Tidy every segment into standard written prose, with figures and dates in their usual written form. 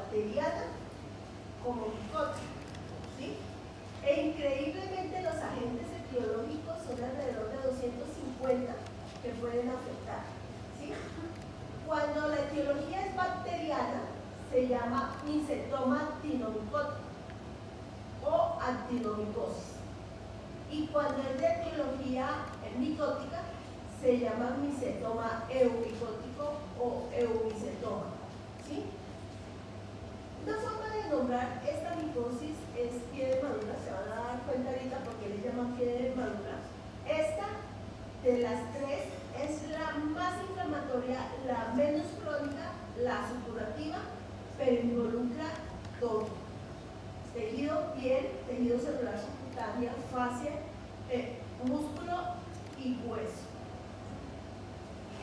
bacteriana como micótica, ¿sí? E increíblemente los agentes etiológicos son alrededor de 250 que pueden afectar, ¿sí? Cuando la etiología es bacteriana, se llama micetoma actinomicótico o actinomicosis. Y cuando es de etiología micótica, se llama micetoma eumicótico o eumicetoma, ¿sí? Una forma de nombrar esta micosis es pie de madura, se van a dar cuenta ahorita porque le llaman pie de madura. Esta, de las tres, es la más inflamatoria, la menos crónica, la supurativa, pero involucra todo: tejido, piel, tejido celular subcutáneo, fascia, músculo y hueso.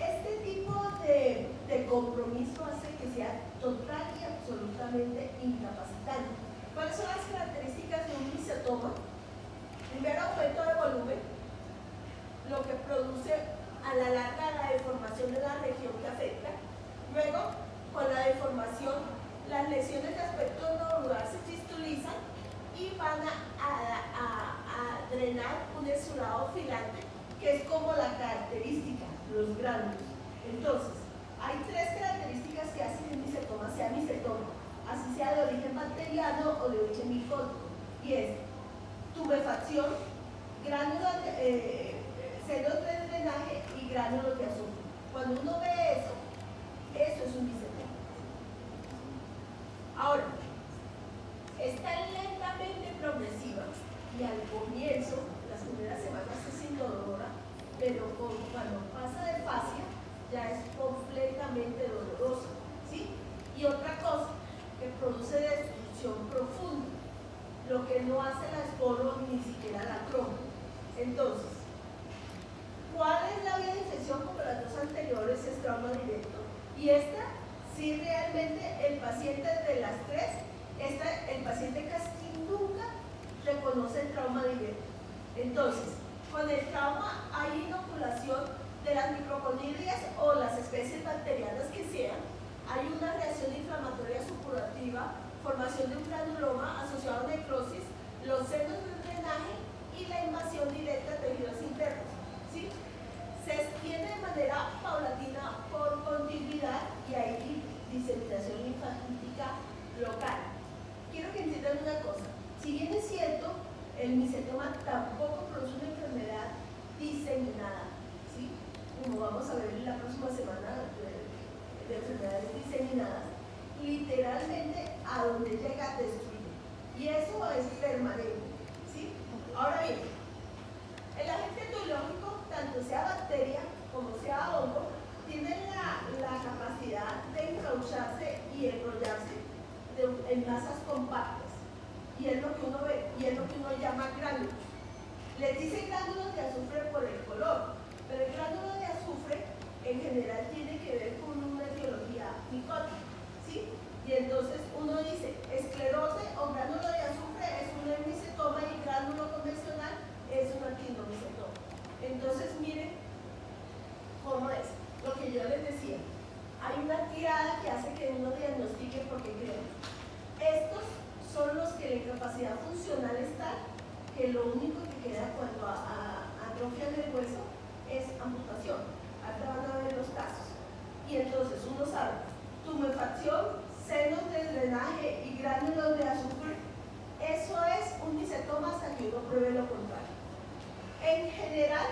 Este tipo de compromiso hace que sea total y absolutamente incapacitante. ¿Cuáles son las características de un micetoma? Primero, aumento de volumen, lo que produce a la larga la deformación de la región que afecta. Luego, con la deformación, las lesiones de aspecto nodular se fistulizan y van a drenar un exudado filante, que es como la característica, los gránulos. Entonces, hay tres características que hacen que el micetoma sea micetoma, así sea de origen bacteriano o de origen micótico, y es tumefacción, gránulos, senos de drenaje y gránulos de azufre. Cuando uno ve eso es un micetoma. Ahora, es tan lentamente progresiva y al comienzo, las primeras semanas es indolora, pero cuando pasa de fascia ya es completamente dolorosa, ¿sí? Y otra cosa, que produce destrucción profunda, lo que no hace la esporo ni siquiera la croma. Entonces, ¿cuál es la vía de infección? Como las dos anteriores, es trauma directo. Y esta, sí, realmente el paciente de las tres, el paciente casi nunca reconoce el trauma directo. Entonces, con el trauma hay inoculación de las microcondrias o las especies bacterianas que sean, hay una reacción inflamatoria supurativa, formación de un granuloma asociado a necrosis, los senos de drenaje y la invasión directa de tejidos internos, ¿sí? Se extiende de manera paulatina por continuidad y hay diseminación linfática local. Quiero que entiendan una cosa: si bien es cierto, el micetoma tampoco produce una enfermedad diseminada, ¿sí? Como vamos a ver en la próxima semana de enfermedades diseminadas, literalmente a donde llega destruye, y eso es permanente, ¿sí? Ahora bien, el agente etiológico, tanto sea bacteria como sea hongo, tiene la capacidad de encaucharse y enrollarse en masas compactas, y es lo que uno ve, y es lo que uno llama gránulos. Les dicen gránulos de azufre por el color, pero el gránulo de azufre en general tiene que ver con una etiología micótica, ¿sí? Y entonces uno dice, esclerosis o gránulo de azufre es un micetoma y gránulo convencional es un actinomicetoma. Entonces miren cómo es, lo que yo les decía, hay una tirada que hace que uno diagnostique porque creo. Estos son los que la incapacidad funcional es tal que lo único que queda cuando atrofian el hueso es amputación. Acá van a ver los casos. Y entonces uno sabe, tumefacción, senos de drenaje y gránulos de azufre, eso es un micetoma hasta que uno pruebe lo contrario. En general,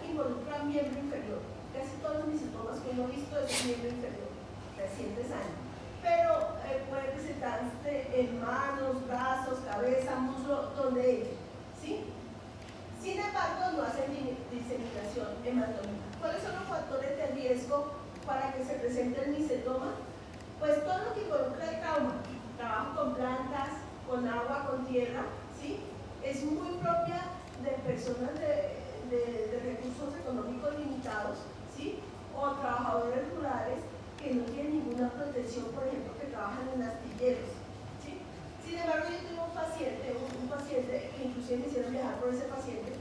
involucra miembro inferior. Casi todos los micetomas que uno ha visto es miembro inferior, recientes años. Pero puede presentarse en manos, brazos, cabeza, muslo, donde ellos, ¿sí? Sin embargo, no hacen diseminación hematómica. ¿Cuáles son los factores de riesgo para que se presente el micetoma? Pues todo lo que involucra el trauma, trabajo con plantas, con agua, con tierra, ¿sí? Es muy propia de personas de recursos económicos limitados, ¿sí? O trabajadores rurales que no tienen ninguna protección, por ejemplo, que trabajan en astilleros, ¿sí? Sin embargo, yo tuve un paciente que inclusive me hicieron viajar por ese paciente,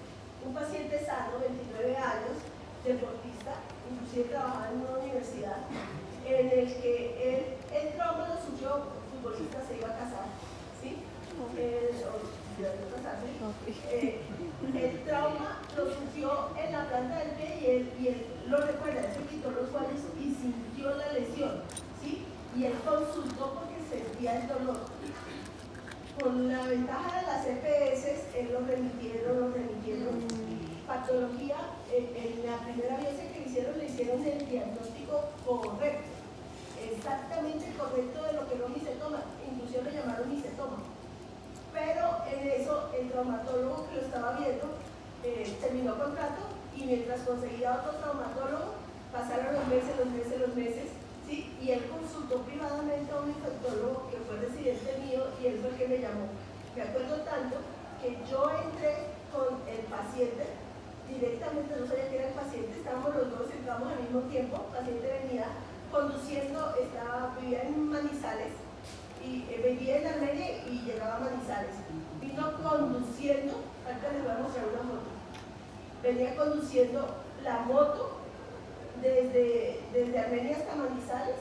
un paciente sano, 29 años, deportista, inclusive trabajaba en una universidad, en el que futbolista se iba a casar, ¿sí? El trauma lo sufrió en la planta del pie y él lo recuerda, él se quitó los guantes y sintió la lesión, ¿sí? Y él consultó porque sentía el dolor. Con la ventaja de las EPS, él lo remitieron. Patología, en la primera biopsia que le hicieron el diagnóstico correcto, exactamente correcto de lo que era un micetoma, incluso lo llamaron micetoma. Pero en eso el traumatólogo que lo estaba viendo terminó contrato y mientras conseguía otro traumatólogo, pasaron los meses, ¿sí? Y él consultó privadamente a un infectólogo que fue residente mío y él fue el que me llamó. Me acuerdo tanto que yo entré con el paciente, directamente no sabía que era el paciente, estábamos los dos, entramos al mismo tiempo, el paciente venía conduciendo, vivía en Manizales, y vivía en Armenia y llegaba a Manizales. Vino conduciendo, ahorita les voy a mostrar una foto. Venía conduciendo la moto desde Armenia hasta Manizales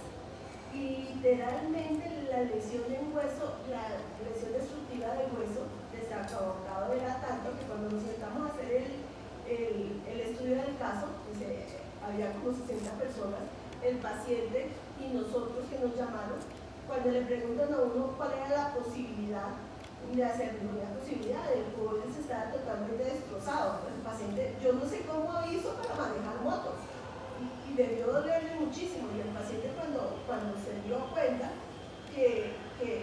y literalmente la lesión en hueso, la lesión destructiva del hueso desacabotado era tanto que cuando nos sentamos a hacer el estudio del caso, había como 60 personas, el paciente y nosotros que nos llamaron, cuando le preguntan a uno cuál era la posibilidad de hacerlo, la posibilidad, el cobre estaba totalmente destrozado. El paciente, yo no sé cómo hizo para manejar motos y debió dolerle muchísimo. Y el paciente cuando se dio cuenta que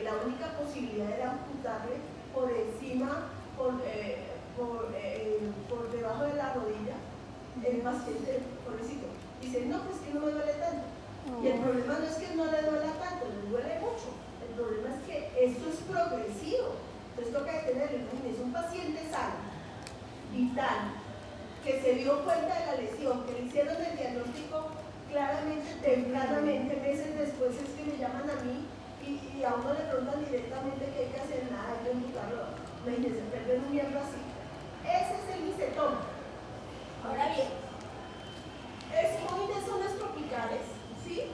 la única posibilidad era amputarle por encima, por debajo de la rodilla, el paciente, pobrecito, dice, no, pues que no me duele tanto. Y el problema no es que no le duela tanto, le duele mucho. El problema es que esto es progresivo. Entonces toca detenerlo. Imagínense, un paciente sano, vital, que se dio cuenta de la lesión, que le hicieron el diagnóstico claramente, tempranamente, meses después es que me llaman a mí y a uno le preguntan directamente qué hay que hacer, nada, hay que amputarlo. Imagínense, perder un miembro así. Ese es el micetoma. Ahora bien, es muy de zonas tropicales, ¿sí?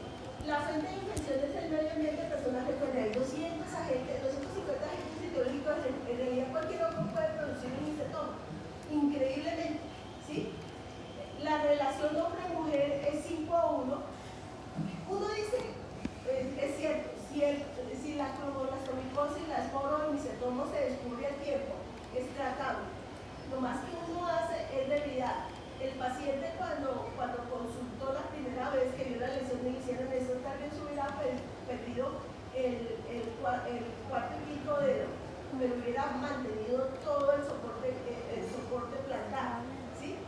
La fuente de infección es el medio ambiente personal. Recuerda, hay 200 agentes, 250 agentes etiológicos, en realidad cualquier hongo puede producir un micetoma, increíblemente, ¿sí? La relación hombre-mujer es 5:1. Uno dice, es cierto, si la cromoplastomicosis, la esporo del micetoma se descubre a tiempo, es tratable. Lo más que uno hace es realidad. El paciente cuando consultó la primera vez que vio la lesión y le hicieron eso, tal vez hubiera perdido el cuarto y quinto dedo, pero hubiera mantenido todo el soporte plantar, ¿sí?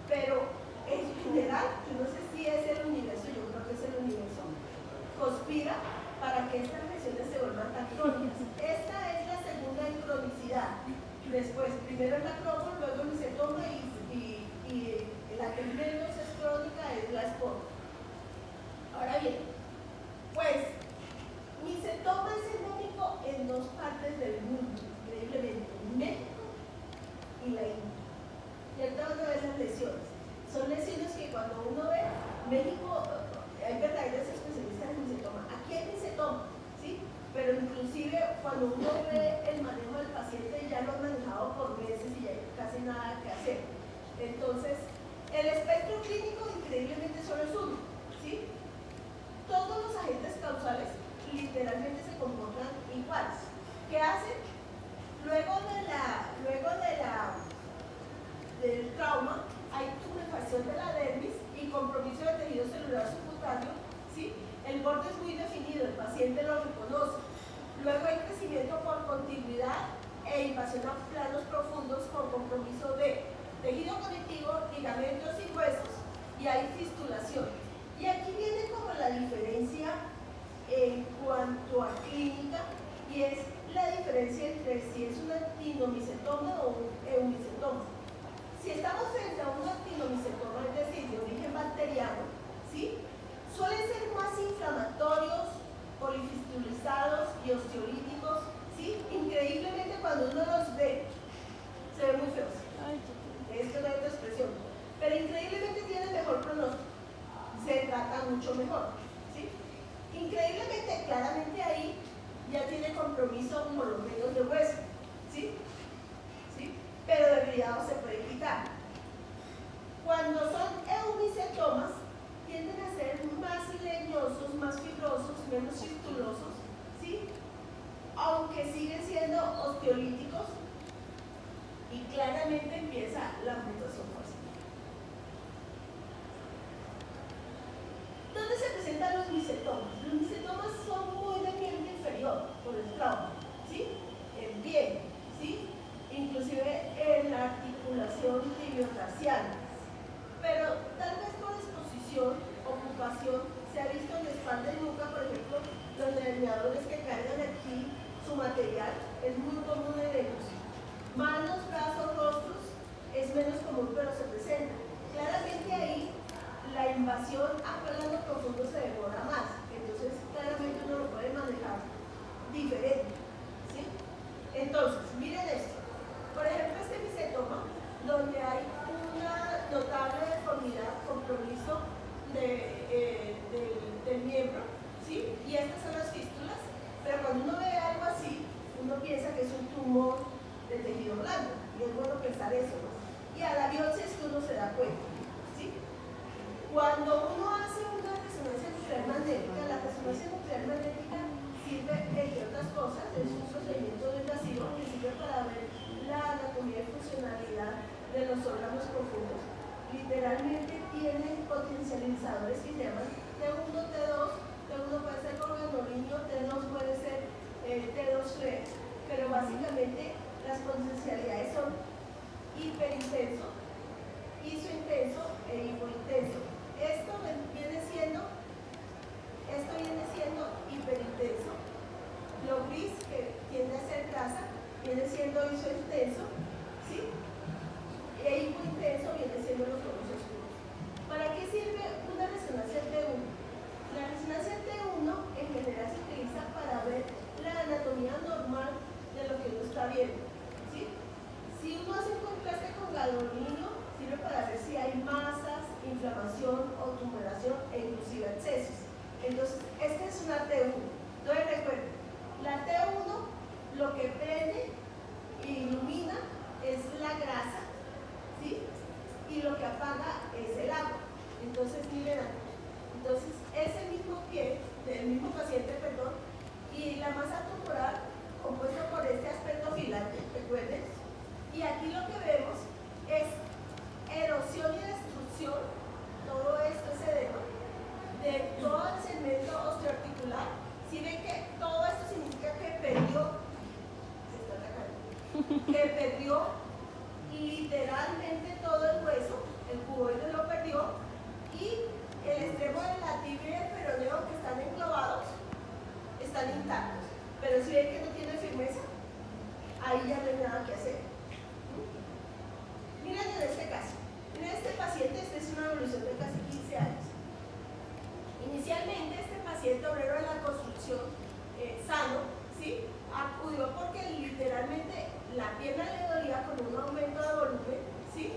Pero en general, yo no sé si es el universo, yo creo que es el universo, conspira para que estas lesiones se vuelvan tan crónicas. Esta es la segunda en cronicidad. Después, primero la cromo, luego el micetoma y la que menos es crónica es la espora. Ahora bien, pues, micetoma es endémico en 2 partes del mundo, increíblemente, México y la India. Y ahorita van a ver las lesiones. Son lesiones que cuando uno ve, México, hay verdaderos especialistas en micetoma. Aquí hay micetoma, ¿sí? Pero inclusive cuando uno ve el manejo del paciente ya lo han manejado por meses y ya hay casi nada que hacer. Entonces, el espectro clínico increíblemente solo es uno, ¿sí? Todos los agentes causales literalmente se comportan iguales. ¿Qué hacen? Luego del trauma hay tumefacción de la dermis y compromiso de tejido celular subcutáneo, ¿sí? El borde es muy definido, el paciente lo reconoce. Luego hay crecimiento por continuidad e invasión a planos profundos con compromiso de tejido conectivo, ligamentos y huesos, y hay fistulación. Y aquí viene como la diferencia en cuanto a clínica, y es la diferencia entre si es un actinomicetoma o un eumicetoma. Si estamos frente a un actinomicetoma, es decir, de origen bacteriano, ¿sí? Suelen ser más inflamatorios, polifistulizados y osteolíticos, ¿sí? Increíblemente cuando uno los ve, se ven muy feos. Esto no hay otra expresión. Pero increíblemente tienen mejor pronóstico. Se trata mucho mejor, ¿sí? Increíblemente, claramente ahí ya tiene compromiso por lo menos de hueso, ¿sí? ¿Sí? Pero el grillado se puede quitar. Cuando son eubicetomas, tienden a ser más leñosos, más fibrosos, menos cistulosos, ¿sí? Aunque siguen siendo osteolíticos y claramente empieza la mutación fácil. ¿Dónde se presentan los micetomas? Los micetomas son muy de miembro inferior por el trauma, ¿sí? En pie, ¿sí? Inclusive en la articulación tibiotarsiana. Pero tal vez por exposición, ocupación, se ha visto en la espalda y nuca, por ejemplo, los delineadores que cargan aquí su material, es muy común en ellos. Manos, brazos, rostros, es menos común, pero se presenta. Claramente ahí la invasión a plano profundo se demora más, entonces claramente uno lo puede manejar diferente, ¿sí? Entonces, miren esto. Por ejemplo, este micetoma, donde hay una notable deformidad, compromiso del miembro, ¿sí? Y estas son las fístulas, pero cuando uno ve algo así, uno piensa que es un tumor de tejido blando, y es bueno pensar eso, ¿no? Y a la biopsia es que uno se da cuenta, ¿sí? Cuando uno hace una resonancia nuclear magnética, la resonancia nuclear magnética sirve, entre otras cosas, es un procedimiento invasivo que sirve para ver la anatomía y funcionalidad de los órganos profundos. Literalmente tienen potencializadores que se llaman T1, T2, T1 puede ser organorinio, T2 puede ser T2-FLE, pero básicamente las potencialidades son hiperintenso, isointenso e hipointenso. Esto viene siendo hiperintenso. Lo gris, que tiende a ser grasa, viene siendo isointenso, ¿sí? E hipointenso viene siendo los tonos oscuros. ¿Para qué sirve una resonancia T1? La resonancia T1 en general se utiliza para ver la anatomía normal de lo que uno está viendo, ¿sí? Si uno hace un contraste con gadolinium, sirve para ver si hay masas, inflamación o tumoración e inclusive abscesos. Entonces, esta es una T1. Entonces recuerden, la T1 lo que prende e ilumina es la grasa, ¿sí? Y lo que apaga es el agua. Entonces, miren aquí. Entonces, ese mismo pie, del mismo paciente, perdón, y la masa tumoral compuesta por este aspecto filante, recuerden. Y aquí lo que vemos es erosión y destrucción, todo esto es edema, de todo el segmento osteoarticular. Si ven que todo esto significa que perdió, se está atacando, que perdió literalmente todo el hueso, el cuboide lo perdió, y el extremo de la tibia y el peroneo que están enclavados están intactos. Pero si ven que no tiene firmeza, ahí ya no hay nada que hacer. Miren en este caso, en este paciente, esta es una evolución de casi 15 años. Inicialmente este paciente obrero de la construcción sano, ¿sí? Acudió porque literalmente la pierna le dolía con un aumento de volumen, ¿sí?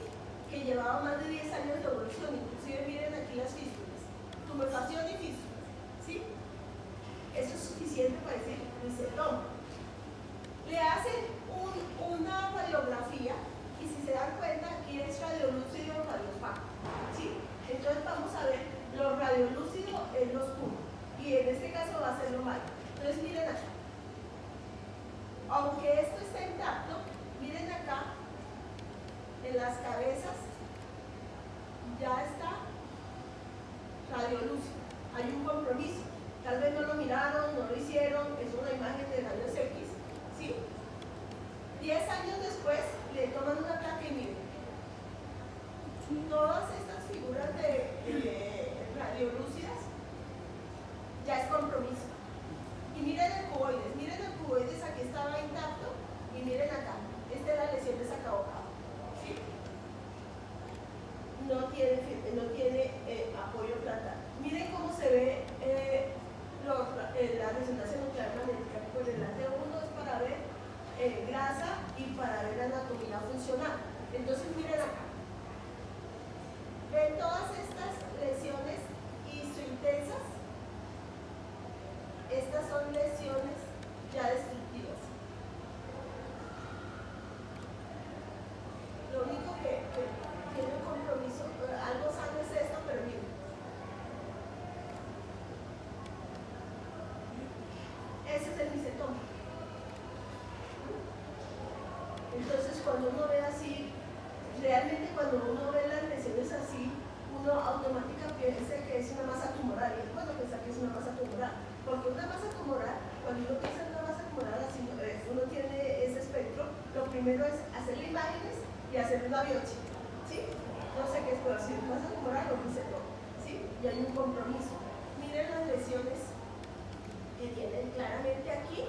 Que llevaba más de 10 años de evolución, inclusive miren aquí las fístulas, tumefacción y fístulas, ¿sí? Eso es suficiente para decir micetoma. Le hacen una radiografía y si se dan cuenta aquí es radiolúcido o radiopaco, ¿sí? Entonces vamos a ver lo radiolúcido en lo oscuro y en este caso va a ser lo malo. Entonces miren acá, aunque esto está intacto, miren acá en las cabezas ya está radiolúcido, hay un compromiso, tal vez no lo miraron, no lo hicieron, es una imagen de rayos X, ¿sí? 10 años después le toman una placa y miren, todas estas figuras de radiolúcidas ya es compromiso. Y miren el cuboides, aquí estaba intacto, y miren acá, esta es la lesión de sacabocado, ¿sí? No tiene apoyo plantar. Miren cómo se ve la resonancia nuclear magnética. Recuerden, la T1 es para ver grasa y para ver anatomía funcional. Entonces miren acá. Ven todas estas lesiones isointensas. Estas son lesiones cuando uno ve así, realmente cuando uno ve las lesiones así, uno automáticamente piensa que es una masa tumoral. Y es bueno pensar que es una masa tumoral, porque una masa tumoral, cuando uno piensa en una masa tumoral, así, uno tiene ese espectro, lo primero es hacerle imágenes y hacer una biopsia, ¿sí? No sé qué es peor, si es masa tumoral o misetoma, ¿sí? Y hay un compromiso. Miren las lesiones que tienen claramente aquí,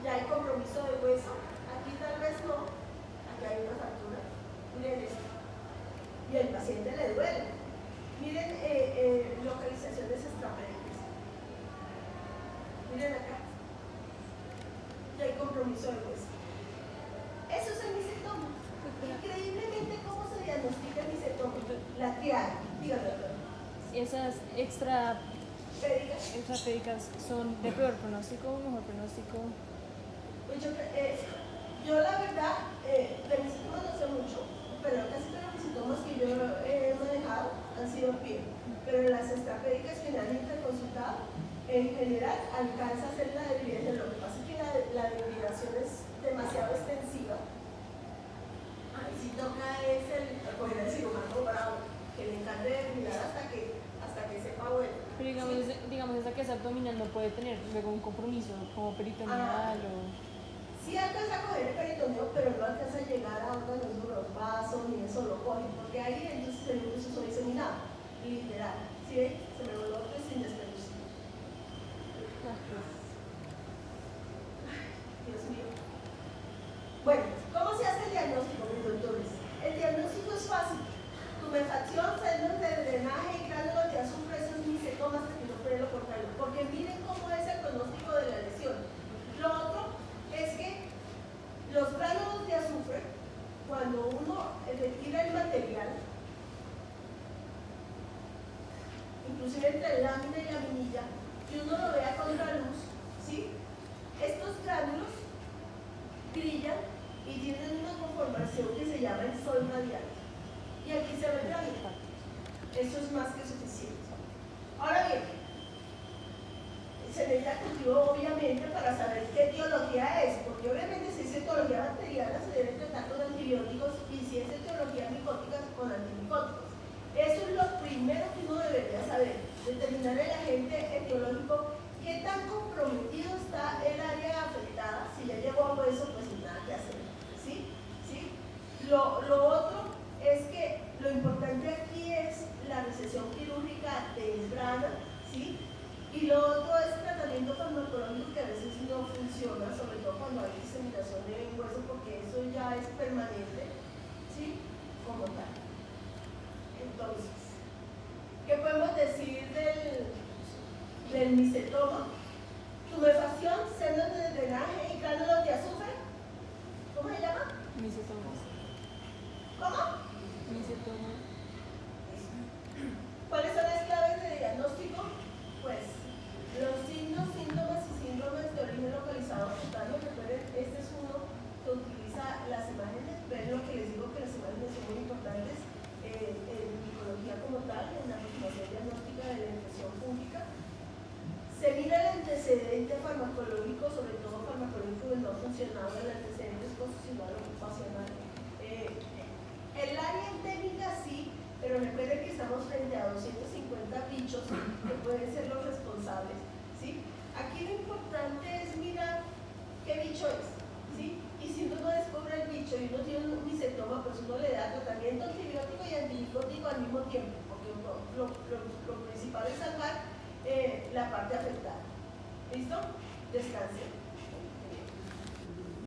ya hay compromiso de hueso, aquí tal vez no, aquí hay una fractura, miren esto, y al paciente le duele. Miren localizaciones extrapédicas, miren acá, ya hay compromiso de hueso. Eso es el misentoma. Increíblemente, ¿cómo se diagnostica el misentoma? La triada, díganme. Esas extrapédicas son de peor pronóstico o mejor pronóstico. Pues yo la verdad, de mis síntomas no sé mucho, pero casi todos los síntomas que yo he manejado han sido bien. Pero las extrapédicas finalmente he consultado, en general alcanza a ser la debilidad. Lo que pasa es que la debilidación es demasiado extensiva. Ahí sí toca es coger el cirujano bravo, que le encanta mirar hasta que sepa bueno. Pero digamos esa que es abdominal no puede tener luego un compromiso como peritoneal o... Sí alcanza a coger el peritoneo, pero no alcanza a llegar a órganos duros, vasos, ni eso lo coge, porque ahí entonces el virus es diseminado, literal. ¿Sí ven? Se me voló otro sin despedirse. Dios mío. Bueno, ¿cómo se hace el diagnóstico, mis doctores? El diagnóstico es fácil. Tumefacción, células de drenaje y gránulos de azufre, esos misetomas lo contrario, porque miren cómo es el pronóstico de la lesión. Lo otro es que los gránulos de azufre, cuando uno retira el material, inclusive entre la lámina y la minilla, y uno lo vea contra luz, ¿sí? Estos gránulos brillan y tienen una conformación que se llama el sol radial. Y aquí se ve el gránulo. Eso es más que suficiente. Ahora bien, se necesita cultivo obviamente para saber qué etiología es, porque obviamente si es etiología bacteriana se debe tratar con antibióticos y si es etiología micótica con antimicóticos. Eso es lo primero que uno debería saber, determinar el agente etiológico, qué tan comprometido está el área afectada. Si ya llegó a hueso, pues nada que hacer, ¿sí? ¿Sí? Lo otro es que lo importante aquí es la recesión quirúrgica temprana, ¿sí? Y lo otro es el tratamiento farmacológico, que a veces no funciona, sobre todo cuando hay diseminación de hueso, porque eso ya es permanente, ¿sí? Como tal. Entonces, ¿qué podemos decir del misentoma? Tumefacción, células de drenaje y gránulos de azufre. ¿Cómo se llama? Misetomas. ¿Cómo? Misentoma. ¿Cuáles son las claves de diagnóstico? Pues los signos, síntomas y síndromes de origen localizado cutáneo. Recuerden, este es uno que utiliza las imágenes. Ven lo que les digo, que las imágenes son muy importantes en micología como tal, en la aproximación diagnóstica de la infección fúngica. Se mira el antecedente farmacológico, sobre todo farmacológico no funcionado, el antecedente exposicional ocupacional. El área endémica sí, pero recuerden que estamos frente a 250 bichos que pueden ser los responsables, ¿sí? Aquí lo importante es mirar qué bicho es, ¿sí? Y si uno no descubre el bicho y uno tiene un misentoma, pues uno le da tratamiento antibiótico y antimicótico al mismo tiempo, porque lo principal es salvar la parte afectada. ¿Listo? Descansen.